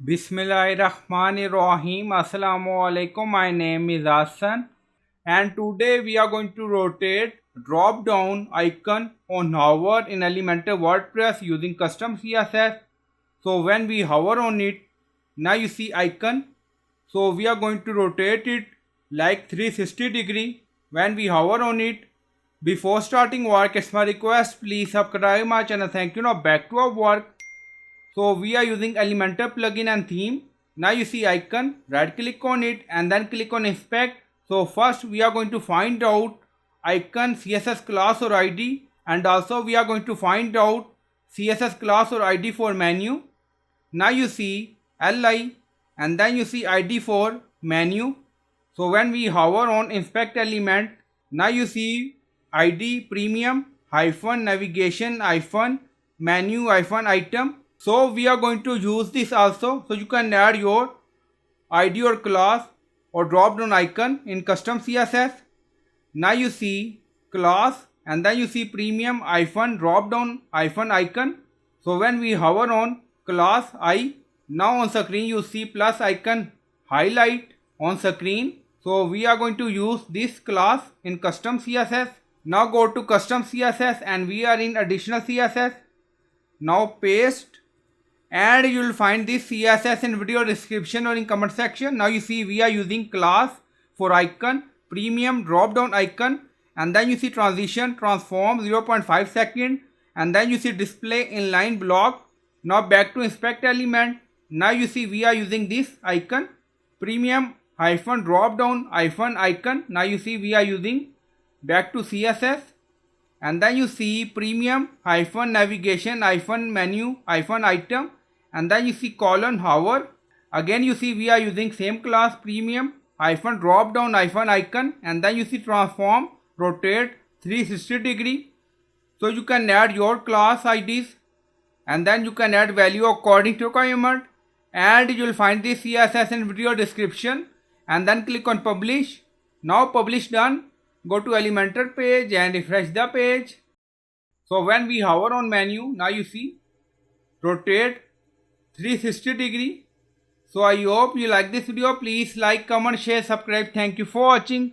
Bismillahirrahmanirrahim. Assalamu alaikum. My name is Hassan, and today we are going to rotate drop down icon on hover in Elementor WordPress using custom CSS. So when we hover on it, now you see icon. So we are going to rotate it like 360-degree when we hover on it. Before starting work, it's my request, please subscribe my channel. Thank you. Now back to our work. So we are using Elementor plugin and theme. Now you see icon, right click on it and then click on inspect. So first we are going to find out icon CSS class or ID, and also we are going to find out CSS class or ID for menu. Now you see li and then you see ID for menu. So when we hover on inspect element, now you see ID premium-navigation-menu-item. So we are going to use this also. So you can add your ID or class or drop down icon in custom CSS. Now you see class and then you see premium-drop-down-icon. So when we hover on class I, now on screen you see plus icon highlight on screen. So we are going to use this class in custom CSS. Now go to custom CSS and we are in additional CSS. Now paste. And you will find this CSS in video description or in comment section. Now you see we are using class for icon, premium drop down icon, and then you see transition transform 0.5 second, and then you see display inline block. Now back to inspect element. Now you see we are using this icon, premium drop down icon. Now you see we are using back to CSS, and then you see premium navigation menu item, and then you see colon hover. Again you see we are using same class premium drop down icon, and then you see transform rotate 360-degree. So you can add your class IDs and then you can add value according to requirement, and you will find this CSS in video description, and then click on publish. Now publish done. Go to Elementor page and refresh the page. So when we hover on menu, now you see rotate 360-degree. So I hope you like this video. Please like, comment, share, subscribe. Thank you for watching.